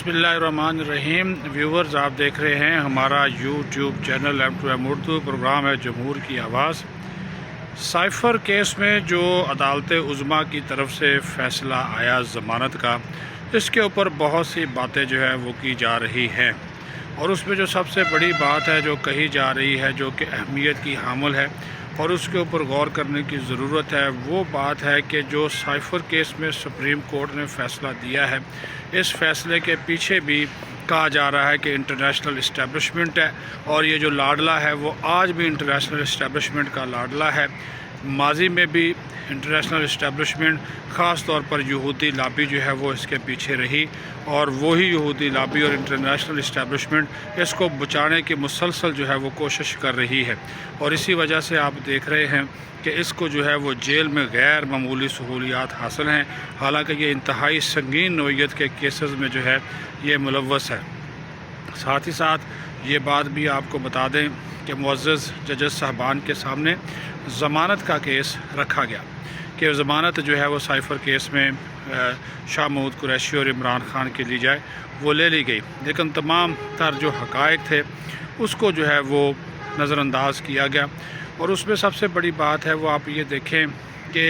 बिस्मिल्लाहिर्रहमानिर्रहीम। व्यूवर्स, आप देख रहे हैं हमारा YouTube channel M2M Urdu. Programme है जमहूर की आवाज़। साइफ़र केस में जो अदालत उज़्मा की तरफ से फ़ैसला आया ज़मानत का, इसके ऊपर बहुत सी बातें जो है वो की जा रही हैं, और उसमें जो सबसे बड़ी बात है जो कही जा रही है, जो कि अहमियत की हामिल है और उसके ऊपर गौर करने की ज़रूरत है, वो बात है कि जो साइफ़र केस में सुप्रीम कोर्ट ने फ़ैसला दिया है, इस फ़ैसले के पीछे भी कहा जा रहा है कि इंटरनेशनल इस्टेब्लिशमेंट है, और ये जो लाडला है वो आज भी इंटरनेशनल इस्टेब्लिशमेंट का लाडला है। माजी में भी इंटरनेशनल इस्टेब्लिशमेंट, ख़ास तौर पर यहूदी लॉबी जो है वो इसके पीछे रही, और वही यहूदी लॉबी और इंटरनेशनल इस्टेब्लिशमेंट इसको बचाने की मुसलसल जो है वो कोशिश कर रही है। और इसी वजह से आप देख रहे हैं कि इसको जो है वो जेल में गैर मामूली सहूलियात हासिल हैं, हालांकि ये इंतहाई संगीन नोयत के केसेस में जो है ये मुलव्वस है। साथ ही साथ ये बात भी आपको बता दें कि मुअज़्ज़ज़ जजेस साहबान के सामने ज़मानत का केस रखा गया कि ज़मानत जो है वो साइफ़र केस में शाह महमूद कुरैशी और इमरान ख़ान की ली जाए, वो ले ली गई, लेकिन तमाम तर जो हक़ाइक़ थे उसको जो है वो नज़रअंदाज किया गया। और उसमें सबसे बड़ी बात है वो आप ये देखें कि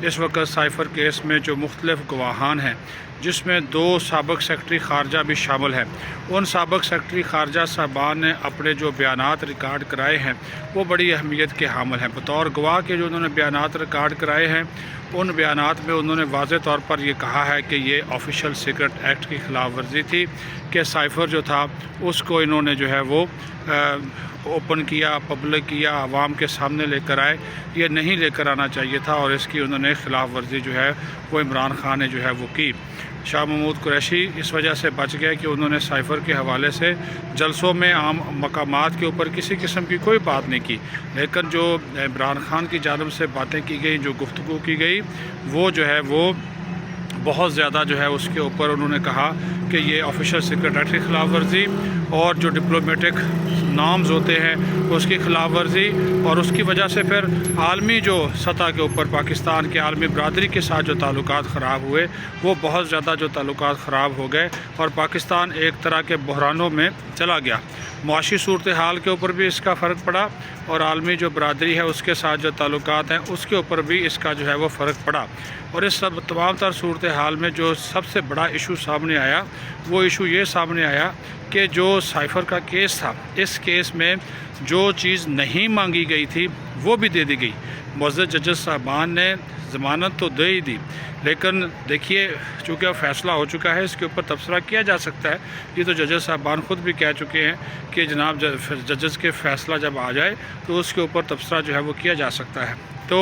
इस वक्त साइफ़र केस में जो मुख्तलिफ़ गवाहान हैं, जिसमें 2 साबिक़ सेक्रेटरी ख़ारजा भी शामिल हैं, उन साबिक़ सेक्रेटरी ख़ारजा साहबान ने अपने जो बयानात रिकॉर्ड कराए हैं वो बड़ी अहमियत के हामिल हैं। बतौर गवाह के जो उन्होंने बयानात रिकॉर्ड कराए हैं, उन बयानात में उन्होंने वाज़ेह तौर पर ये कहा है कि ये ऑफिशियल सीक्रेट एक्ट की ख़िलाफ़ वर्जी थी कि साइफ़र जो था उसको इन्होंने जो है वो ओपन किया, पब्लिक किया, आवाम के सामने लेकर आए, ये नहीं लेकर आना चाहिए था, और इसकी उन्होंने ख़िलाफ़ वर्जी जो है वो इमरान ख़ान ने जो है वो की। शाह महमूद कुरैशी इस वजह से बच गए कि उन्होंने साइफ़र के हवाले से जलसों में आम मकामात के ऊपर किसी किस्म की कोई बात नहीं की, लेकिन जो इमरान ख़ान की जानिब से बातें की गई, जो गुफ्तगू की गई, वो जो है वो बहुत ज़्यादा जो है उसके ऊपर उन्होंने कहा कि ये ऑफिशियल सीक्रेट एक्ट की ख़िलाफ़ वर्जी और जो डिप्लोमेटिक नॉर्म्स होते हैं उसकी ख़िलाफ़ वर्जी, और उसकी वजह से फिर आलमी जो सतह के ऊपर पाकिस्तान के आलमी बरदरी के साथ जो ताल्लुकात ख़राब हुए, वो बहुत ज़्यादा जो ताल्लुकात ख़राब हो गए और पाकिस्तान एक तरह के बहरानों में चला गया। मुआशी सूरत हाल के ऊपर भी इसका फ़र्क पड़ा, और आलमी जो बरदरी है उसके साथ जो ताल्लुकात हैं उसके ऊपर भी इसका जो है वो फ़र्क पड़ा। और इस सब तमाम तर सूरत हाल में जो सबसे बड़ा इशू सामने आया, वो इशू ये सामने आया कि जो साइफ़र का केस था, इस केस में जो चीज़ नहीं मांगी गई थी वो भी दे दी गई। मुअज़्ज़ज़ जजेस साहबान ने ज़मानत तो दे ही दी, लेकिन देखिए चूँकि अब फ़ैसला हो चुका है, इसके ऊपर तबसरा किया जा सकता है। ये तो जजेस साहबान ख़ुद भी कह चुके हैं कि जनाब जजेस के फ़ैसला जब आ जाए तो उसके ऊपर तबसरा जो है वो किया जा सकता है। तो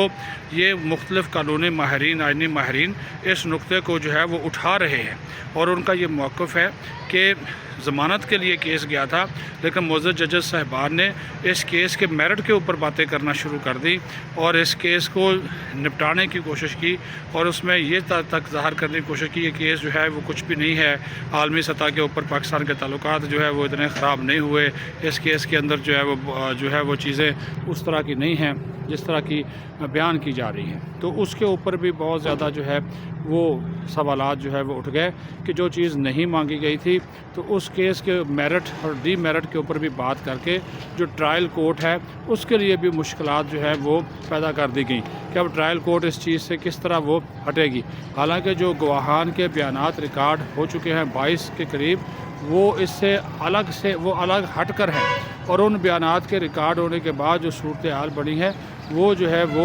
ये मुख्तलिफ़ कानूनी माहिरीन, आइनी माहिरीन इस नुक्ते को जो है वो उठा रहे हैं, और उनका ये मौक़िफ़ है कि ज़मानत के लिए केस गया था, लेकिन मुअज़्ज़ज़ जजेस साहबान ने इस केस के मेरिट के ऊपर बातें करना शुरू कर दी और इस केस को निपटाने की कोशिश की, और उसमें ये तक ज़ाहिर करने की कोशिश की ये केस जो है वो कुछ भी नहीं है, आलमी सतह के ऊपर पाकिस्तान के ताल्लुकात जो है वो इतने ख़राब नहीं हुए, इस केस के अंदर जो है वो चीज़ें उस तरह की नहीं हैं जिस तरह की बयान की जा रही है। तो उसके ऊपर भी बहुत ज़्यादा जो है वो सवालात जो है वो उठ गए कि जो चीज़ नहीं मांगी गई थी, तो उस केस के मेरिट और डी मेरिट के ऊपर भी बात करके जो ट्रायल कोर्ट है उसके लिए भी मुश्किलात जो है वो पैदा कर दी गई कि अब ट्रायल कोर्ट इस चीज़ से किस तरह वो हटेगी। हालांकि जो गवाहान के बयानात रिकॉर्ड हो चुके हैं 22 के करीब, वो इससे अलग हट कर हैं, और उन बयानात के रिकॉर्ड होने के बाद जो सूरत हाल बनी है वो जो है वो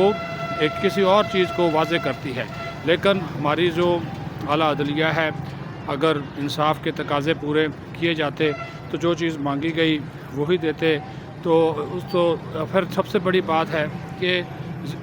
एक किसी और चीज़ को वाज़े करती है। लेकिन हमारी जो आला अदलिया है, अगर इंसाफ के तकाज़े पूरे किए जाते तो जो चीज़ मांगी गई वही देते। तो फिर सबसे बड़ी बात है कि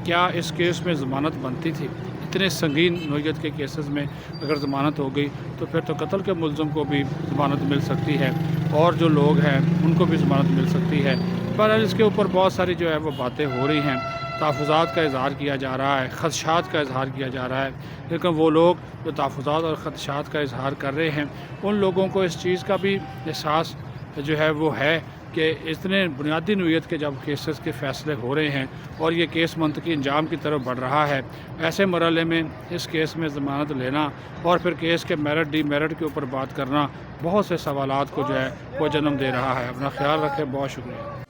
क्या इस केस में ज़मानत बनती थी? इतने संगीन नोयत के केसेस में अगर ज़मानत हो गई तो फिर तो कत्ल के मुलज़म को भी ज़मानत मिल सकती है, और जो लोग हैं उनको भी ज़मानत मिल सकती है। पर इसके ऊपर बहुत सारी जो है वो बातें हो रही हैं, तहफ़्फ़ुज़ात का इज़हार किया जा रहा है, ख़दशात का इज़हार किया जा रहा है, लेकिन वो लोग जो तहफ़्फ़ुज़ात और ख़दशात का इज़हार कर रहे हैं, उन लोगों को इस चीज़ का भी एहसास जो है वो है کہ اتنے بنیادی نوعیت کے جب کیسز کے فیصلے ہو رہے ہیں اور یہ کیس منطقی انجام کی طرف بڑھ رہا ہے، ایسے مرحلے میں اس کیس میں ضمانت لینا اور پھر کیس کے میرٹ ڈی میرٹ کے اوپر بات کرنا بہت سے سوالات کو جو ہے وہ جنم دے رہا ہے۔ اپنا خیال رکھیں، بہت شکریہ۔